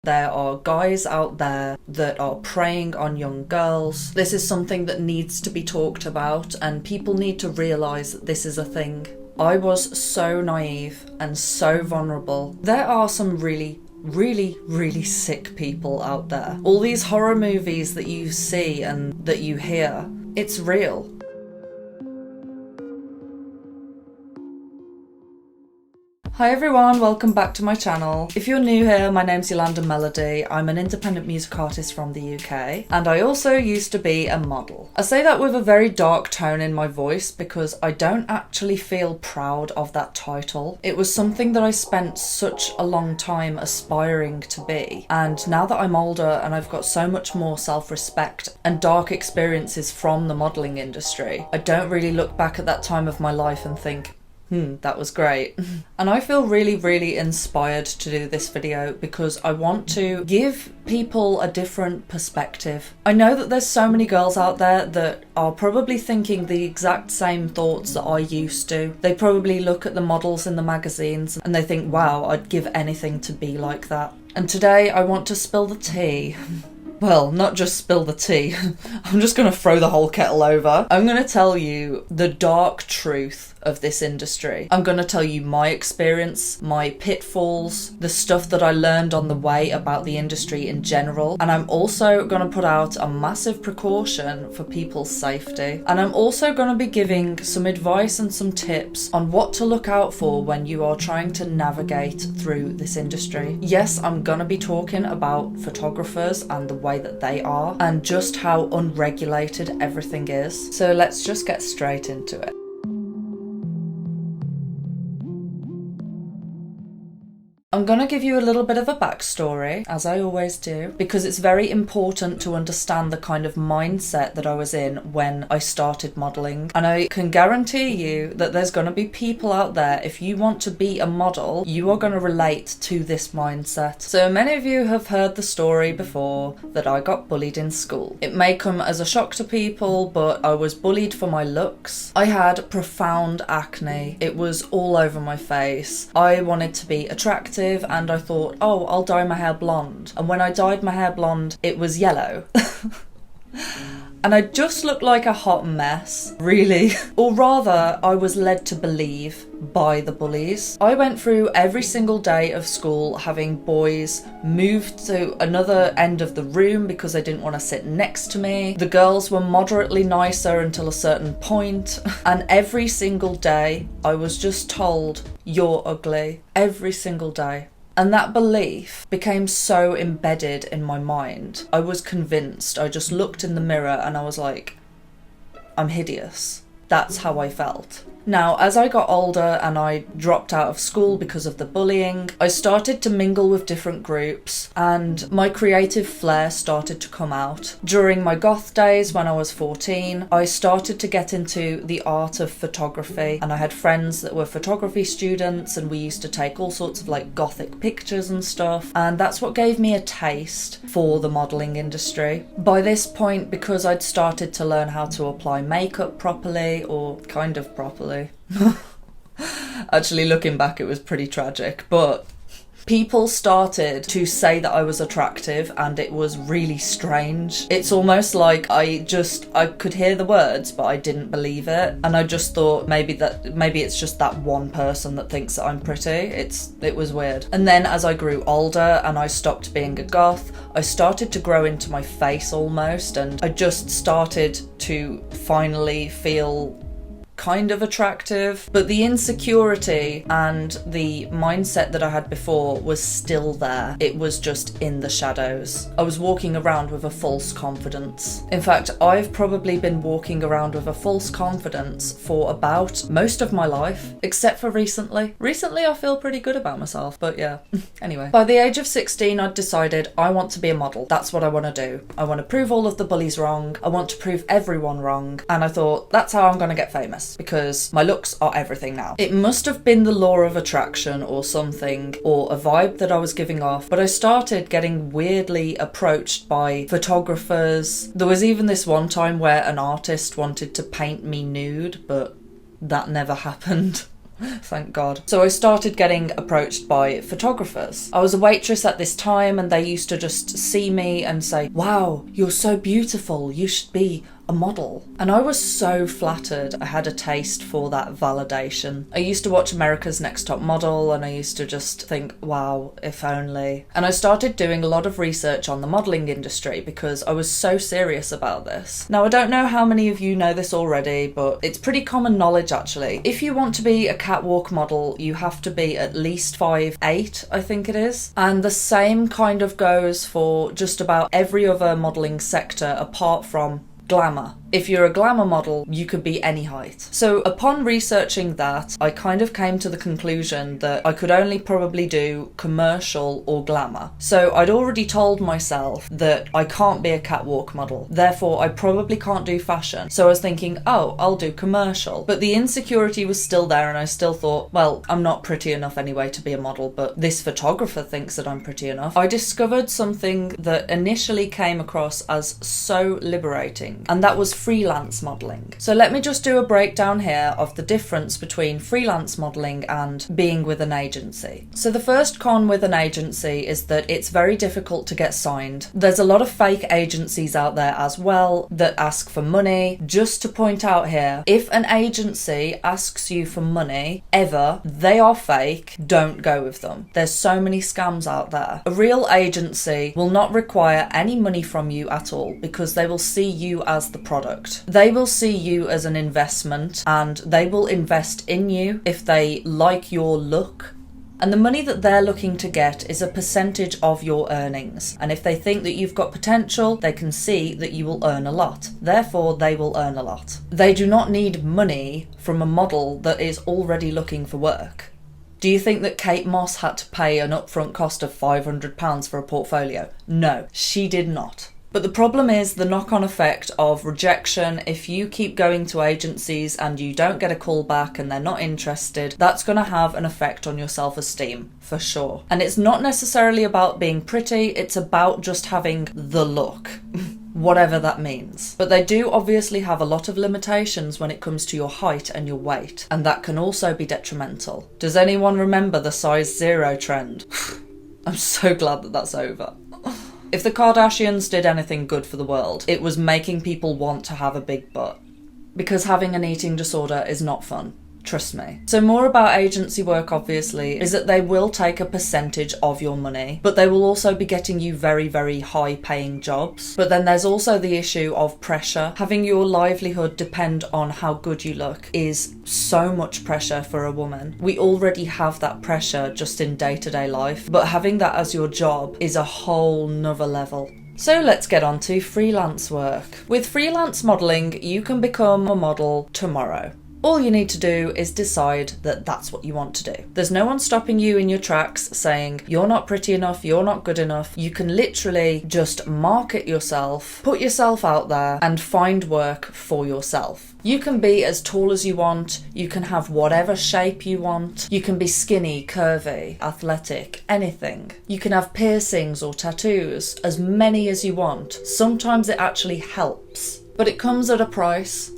There are guys out there that are preying on young girls. This is something that needs to be talked about, and people need to realise that this is a thing. I was so naive and so vulnerable. There are some really sick people out there. All these horror movies that you see and that you hear, it's real. Hi everyone, welcome back to my channel. If you're new here, my name's Andoer Monopod. I'm an independent music artist from the UK, and I also used to be a model. I say that with a very dark tone in my voice because I don't actually feel proud of that title. It was something that I spent such a long time aspiring to be, and now that I'm older and I've got so much more self-respect and dark experiences from the modelling industry, I don't really look back at that time of my life and think, that was great. And I feel really inspired to do this video because I want to give people a different perspective. I know that there's so many girls out there that are probably thinking the exact same thoughts that I used to. They probably look at the models in the magazines and they think, wow, I'd give anything to be like that. And today I want to spill the tea. Well, not just spill the tea. I'm just going to throw the whole kettle over. I'm going to tell you the dark truth of this industry. I'm going to tell you my experience, my pitfalls, the stuff that I learned on the way about the industry in general. And I'm also going to put out a massive precaution for people's safety. And I'm also going to be giving some advice and some tips on what to look out for when you are trying to navigate through this industry. Yes, I'm going to be talking about photographers and the way that they are and just how unregulated everything is. So let's just get straight into it. I'm going to give you a little bit of a backstory, as I always do, because it's very important to understand the kind of mindset that I was in when I started modelling. And I can guarantee you that there's going to be people out there, if you want to be a model, you are going to relate to this mindset. So many of you have heard the story before that I got bullied in school. It may come as a shock to people, but I was bullied for my looks. I had profound acne. It was all over my face. I wanted to be attractive, and I thought, oh, I'll dye my hair blonde. And when I dyed my hair blonde, it was yellow. And I just looked like a hot mess, really. Or rather, I was led to believe by the bullies. I went through every single day of school having boys move to another end of the room because they didn't want to sit next to me. The girls were moderately nicer until a certain point. And every single day, I was just told, you're ugly. Every single day. And that belief became so embedded in my mind. I was convinced. I just looked in the mirror and I was like, I'm hideous. That's how I felt. Now, as I got older and I dropped out of school because of the bullying, I started to mingle with different groups and my creative flair started to come out. During my goth days when I was 14, I started to get into the art of photography, and I had friends that were photography students and we used to take all sorts of like gothic pictures and stuff, and that's what gave me a taste for the modelling industry. By this point, because I'd started to learn how to apply makeup properly, or kind of properly, actually looking back it was pretty tragic, but people started to say that I was attractive and it was really strange. It's almost like I could hear the words but I didn't believe it, and I just thought maybe it's just that one person that thinks that I'm pretty. It was weird. And then as I grew older and I stopped being a goth, I started to grow into my face almost, and I just started to finally feel kind of attractive, but the insecurity and the mindset that I had before was still there. It was just in the shadows. I was walking around with a false confidence. In fact, I've probably been walking around with a false confidence for about most of my life, except for recently. Recently, I feel pretty good about myself, but yeah. Anyway, by the age of 16, I'd decided I want to be a model. That's what I want to do. I want to prove all of the bullies wrong. I want to prove everyone wrong. And I thought, that's how I'm going to get famous. Because my looks are everything now. It must have been the law of attraction or something, or a vibe that I was giving off, but I started getting weirdly approached by photographers. There was even this one time where an artist wanted to paint me nude, but that never happened. Thank God. So I started getting approached by photographers. I was a waitress at this time and they used to just see me and say, wow, you're so beautiful, you should be a model. And I was so flattered. I had a taste for that validation. I used to watch America's Next Top Model and I used to just think, wow, if only. And I started doing a lot of research on the modelling industry because I was so serious about this. Now, I don't know how many of you know this already, but it's pretty common knowledge actually. If you want to be a catwalk model, you have to be at least 5'8", I think it is. And the same kind of goes for just about every other modelling sector apart from glamour. If you're a glamour model, you could be any height. So upon researching that, I kind of came to the conclusion that I could only probably do commercial or glamour. So I'd already told myself that I can't be a catwalk model, therefore I probably can't do fashion. So I was thinking, oh, I'll do commercial. But the insecurity was still there and I still thought, well, I'm not pretty enough anyway to be a model, but this photographer thinks that I'm pretty enough. I discovered something that initially came across as so liberating, and that was freelance modelling. So let me just do a breakdown here of the difference between freelance modelling and being with an agency. So the first con with an agency is that it's very difficult to get signed. There's a lot of fake agencies out there as well that ask for money. Just to point out here, if an agency asks you for money, ever, they are fake, don't go with them. There's so many scams out there. A real agency will not require any money from you at all because they will see you as the product. They will see you as an investment and they will invest in you if they like your look. And the money that they're looking to get is a percentage of your earnings. And if they think that you've got potential, they can see that you will earn a lot. Therefore, they will earn a lot. They do not need money from a model that is already looking for work. Do you think that Kate Moss had to pay an upfront cost of £500 for a portfolio? No, she did not. But the problem is the knock-on effect of rejection. If you keep going to agencies and you don't get a call back and they're not interested, that's going to have an effect on your self-esteem, for sure. And it's not necessarily about being pretty, it's about just having the look. Whatever that means. But they do obviously have a lot of limitations when it comes to your height and your weight, and that can also be detrimental. Does anyone remember the size 0 trend? I'm so glad that that's over. If the Kardashians did anything good for the world, it was making people want to have a big butt. Because having an eating disorder is not fun. Trust me. So more about agency work obviously is that they will take a percentage of your money, but they will also be getting you very, very high paying jobs. But then there's also the issue of pressure. Having your livelihood depend on how good you look is so much pressure for a woman. We already have that pressure just in day-to-day life, but having that as your job is a whole nother level. So let's get on to freelance work. With freelance modelling, you can become a model tomorrow. All you need to do is decide that that's what you want to do. There's no one stopping you in your tracks saying you're not pretty enough, you're not good enough. You can literally just market yourself, put yourself out there and find work for yourself. You can be as tall as you want, you can have whatever shape you want, you can be skinny, curvy, athletic, anything. You can have piercings or tattoos, as many as you want. Sometimes it actually helps, but it comes at a price.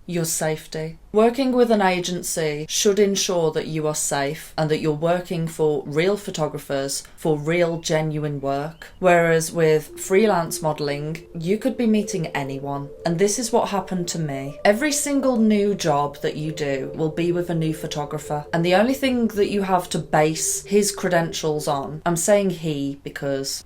Your safety. Working with an agency should ensure that you are safe and that you're working for real photographers for real genuine work. Whereas with freelance modelling, you could be meeting anyone. And this is what happened to me. Every single new job that you do will be with a new photographer. And the only thing that you have to base his credentials on, I'm saying he because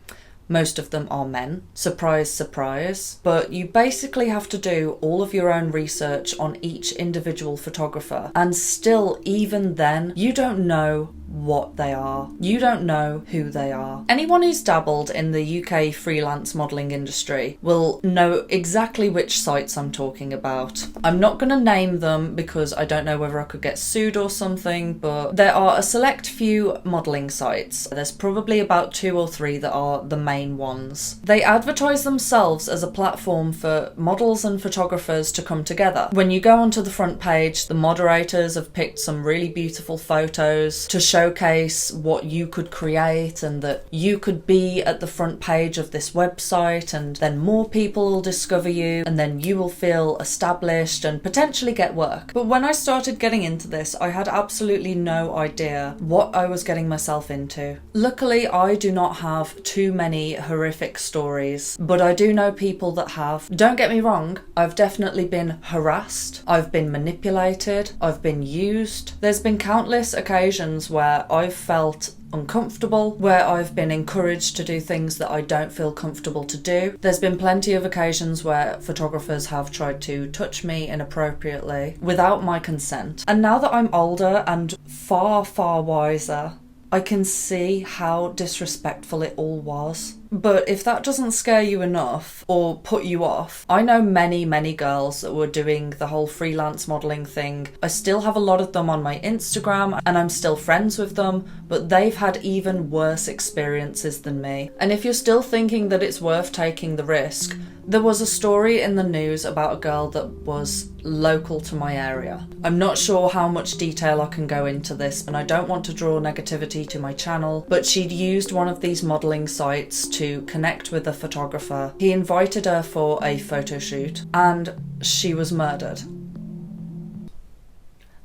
most of them are men. Surprise, surprise. But you basically have to do all of your own research on each individual photographer. And still, even then, you don't know what they are. You don't know who they are. Anyone who's dabbled in the UK freelance modelling industry will know exactly which sites I'm talking about. I'm not going to name them because I don't know whether I could get sued or something, but there are a select few modelling sites. There's probably about 2 or 3 that are the main ones. They advertise themselves as a platform for models and photographers to come together. When you go onto the front page, the moderators have picked some really beautiful photos to show showcase what you could create and that you could be at the front page of this website, and then more people will discover you, and then you will feel established and potentially get work. But when I started getting into this, I had absolutely no idea what I was getting myself into. Luckily, I do not have too many horrific stories, but I do know people that have. Don't get me wrong, I've definitely been harassed, I've been manipulated, I've been used. There's been countless occasions where I've felt uncomfortable, where I've been encouraged to do things that I don't feel comfortable to do. There's been plenty of occasions where photographers have tried to touch me inappropriately without my consent. And now that I'm older and far, far wiser, I can see how disrespectful it all was. But if that doesn't scare you enough or put you off, I know many, many girls that were doing the whole freelance modelling thing. I still have a lot of them on my Instagram and I'm still friends with them, but they've had even worse experiences than me. And if you're still thinking that it's worth taking the risk, there was a story in the news about a girl that was local to my area. I'm not sure how much detail I can go into this, and I don't want to draw negativity to my channel, but she'd used one of these modelling sites to connect with a photographer. He invited her for a photo shoot and she was murdered.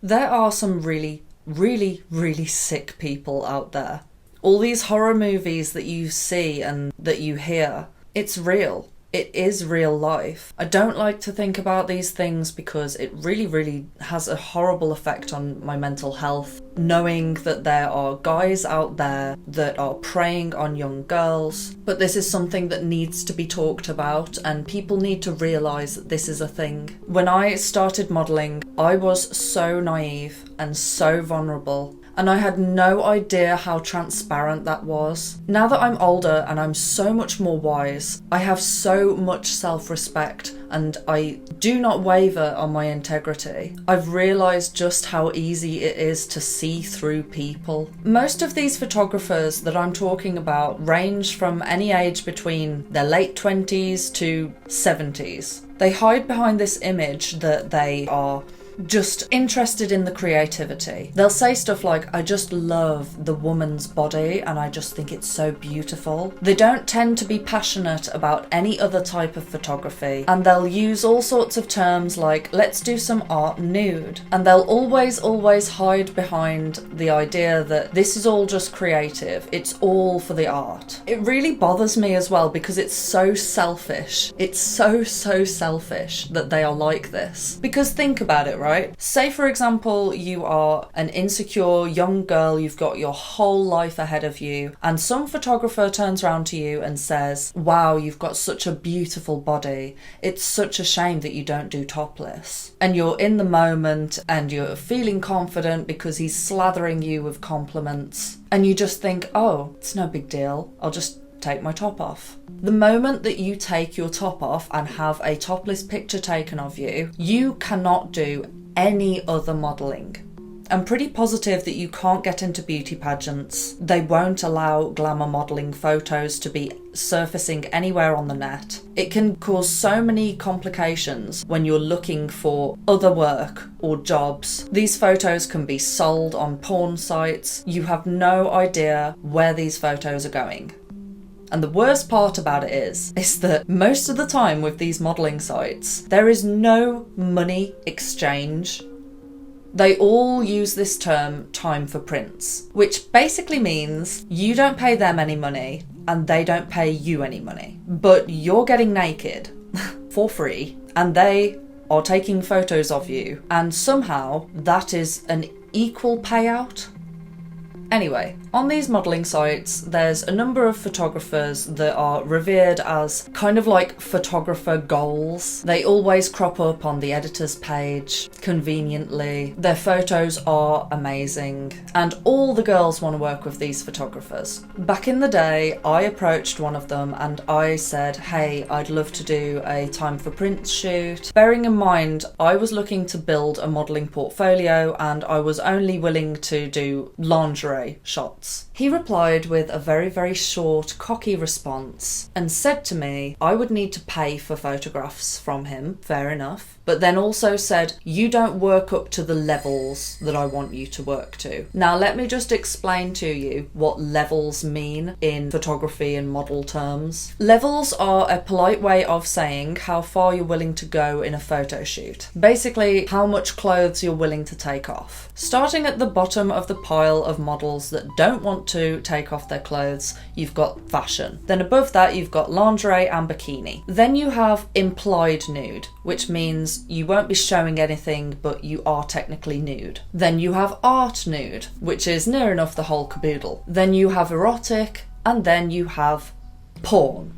There are some really, really, really sick people out there. All these horror movies that you see and that you hear, it's real. It is real life. I don't like to think about these things because it really, really has a horrible effect on my mental health, knowing that there are guys out there that are preying on young girls. But this is something that needs to be talked about, and people need to realise that this is a thing. When I started modelling, I was so naive and so vulnerable, and I had no idea how transparent that was. Now that I'm older and I'm so much more wise, I have so much self-respect and I do not waver on my integrity. I've realised just how easy it is to see through people. Most of these photographers that I'm talking about range from any age between their late 20s to 70s. They hide behind this image that they are just interested in the creativity. They'll say stuff like, I just love the woman's body and I just think it's so beautiful. They don't tend to be passionate about any other type of photography, and they'll use all sorts of terms like, let's do some art nude. And they'll always hide behind the idea that this is all just creative, it's all for the art. It really bothers me as well because it's so selfish. It's so selfish that they are like this. Because think about it, right? Say for example, you are an insecure young girl, you've got your whole life ahead of you, and some photographer turns around to you and says, wow, you've got such a beautiful body. It's such a shame that you don't do topless. And you're in the moment and you're feeling confident because he's slathering you with compliments. And you just think, oh, it's no big deal. I'll just take my top off. The moment that you take your top off and have a topless picture taken of you, you cannot do any other modelling. I'm pretty positive that you can't get into beauty pageants. They won't allow glamour modelling photos to be surfacing anywhere on the net. It can cause so many complications when you're looking for other work or jobs. These photos can be sold on porn sites. You have no idea where these photos are going. And the worst part about it is that most of the time with these modelling sites, there is no money exchange. They all use this term time for prints, which basically means you don't pay them any money and they don't pay you any money. But you're getting naked for free and they are taking photos of you, and somehow that is an equal payout. Anyway, on these modelling sites, there's a number of photographers that are revered as kind of like photographer goals. They always crop up on the editor's page, conveniently. Their photos are amazing, and all the girls want to work with these photographers. Back in the day, I approached one of them and I said, hey, I'd love to do a time for prints shoot. Bearing in mind, I was looking to build a modelling portfolio and I was only willing to do lingerie shots. response. He replied with a very, very short, cocky response and said to me I would need to pay for photographs from him, fair enough, but then also said, you don't work up to the levels that I want you to work to. Now let me just explain to you what levels mean in photography and model terms. Levels are a polite way of saying how far you're willing to go in a photo shoot. Basically, how much clothes you're willing to take off. Starting at the bottom of the pile of models that don't want to take off their clothes, you've got fashion. Then above that, you've got lingerie and bikini. Then you have implied nude, which means you won't be showing anything, but you are technically nude. Then you have art nude, which is near enough the whole caboodle. Then you have erotic, and then you have porn.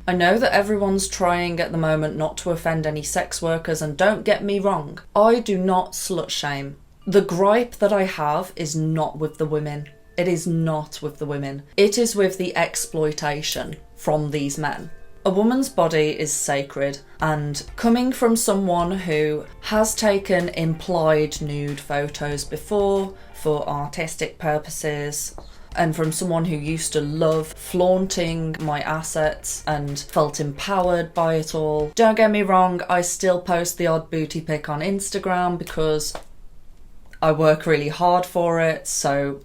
I know that everyone's trying at the moment not to offend any sex workers, and don't get me wrong, I do not slut shame. The gripe that I have is not with the women. It is not with the women. It is with the exploitation from these men. A woman's body is sacred, and coming from someone who has taken implied nude photos before for artistic purposes, and from someone who used to love flaunting my assets and felt empowered by it all. Don't get me wrong, I still post the odd booty pic on Instagram because I work really hard for it, so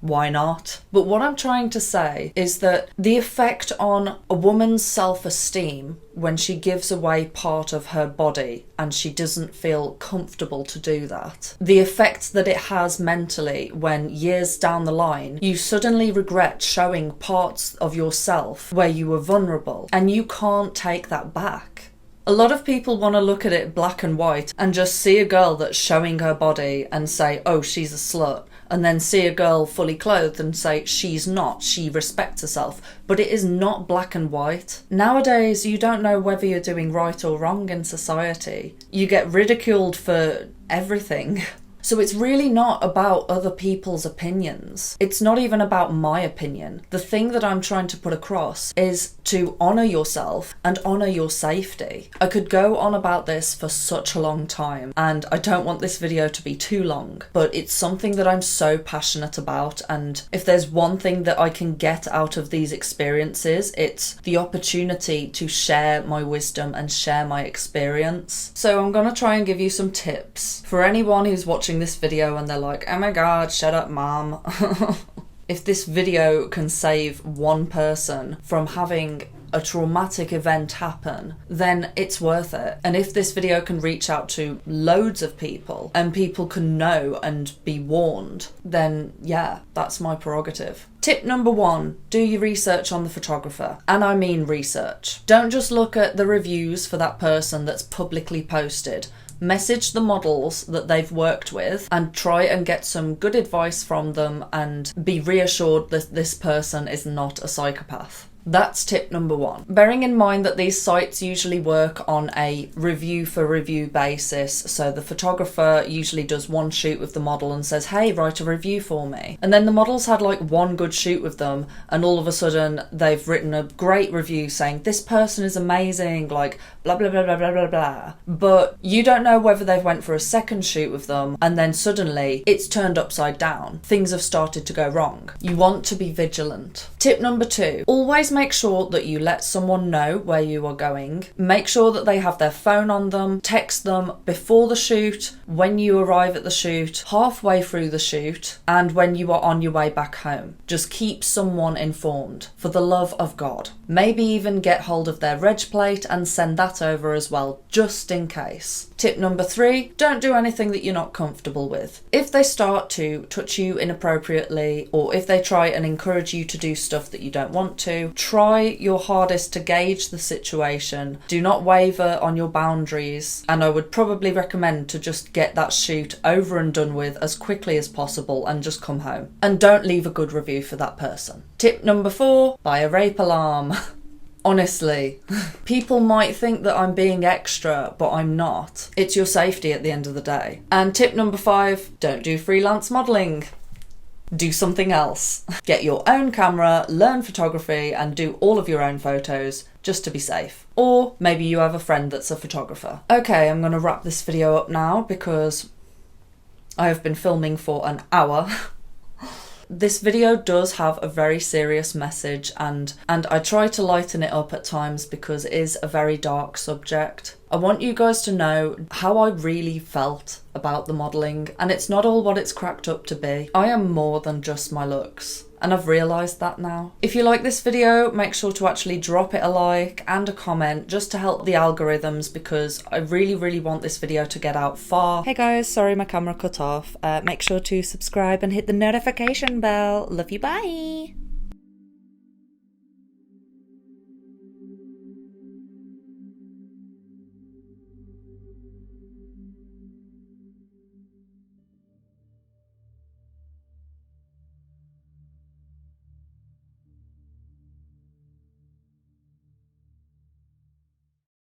why not? But what I'm trying to say is that the effect on a woman's self-esteem when she gives away part of her body and she doesn't feel comfortable to do that, the effect that it has mentally when years down the line you suddenly regret showing parts of yourself where you were vulnerable and you can't take that back. A lot of people want to look at it black and white and just see a girl that's showing her body and say, oh, she's a slut, and then see a girl fully clothed and say she's not, she respects herself. But it is not black and white. Nowadays, you don't know whether you're doing right or wrong in society. You get ridiculed for everything. So it's really not about other people's opinions. It's not even about my opinion. The thing that I'm trying to put across is to honour yourself and honour your safety. I could go on about this for such a long time, and I don't want this video to be too long, but it's something that I'm so passionate about, and if there's one thing that I can get out of these experiences, it's the opportunity to share my wisdom and share my experience. So I'm gonna try and give you some tips for anyone who's watching this video and they're like, oh my god, shut up mom. If this video can save one person from having a traumatic event happen, then it's worth it. And if this video can reach out to loads of people and people can know and be warned, then yeah, that's my prerogative. Tip number 1, do your research on the photographer. And I mean research. Don't just look at the reviews for that person that's publicly posted. Message the models that they've worked with and try and get some good advice from them and be reassured that this person is not a psychopath. That's tip number 1. Bearing in mind that these sites usually work on a review for review basis, so the photographer usually does one shoot with the model and says, hey, write a review for me. And then the model's had like one good shoot with them and all of a sudden they've written a great review saying this person is amazing, like blah blah blah blah blah blah blah. But you don't know whether they've went for a second shoot with them and then suddenly it's turned upside down. Things have started to go wrong. You want to be vigilant. Tip number 2, always make sure that you let someone know where you are going. Make sure that they have their phone on them. Text them before the shoot, when you arrive at the shoot, halfway through the shoot, and when you are on your way back home. Just keep someone informed, for the love of God. Maybe even get hold of their reg plate and send that over as well, just in case. Tip number 3, don't do anything that you're not comfortable with. If they start to touch you inappropriately, or if they try and encourage you to do stuff that you don't want to, try your hardest to gauge the situation. Do not waver on your boundaries, and I would probably recommend to just get that shoot over and done with as quickly as possible and just come home. And don't leave a good review for that person. Tip number 4, buy a rape alarm. Honestly, people might think that I'm being extra, but I'm not. It's your safety at the end of the day. And tip number 5, don't do freelance modelling. Do something else. Get your own camera, learn photography, and do all of your own photos just to be safe. Or maybe you have a friend that's a photographer. Okay, I'm gonna wrap this video up now because I have been filming for an hour. This video does have a very serious message, and I try to lighten it up at times because it is a very dark subject. I want you guys to know how I really felt about the modelling, and it's not all what it's cracked up to be. I am more than just my looks, and I've realised that now. If you like this video, make sure to actually drop it a like and a comment just to help the algorithms, because I really want this video to get out far. Hey guys, sorry my camera cut off. Make sure to subscribe and hit the notification bell. Love you, bye!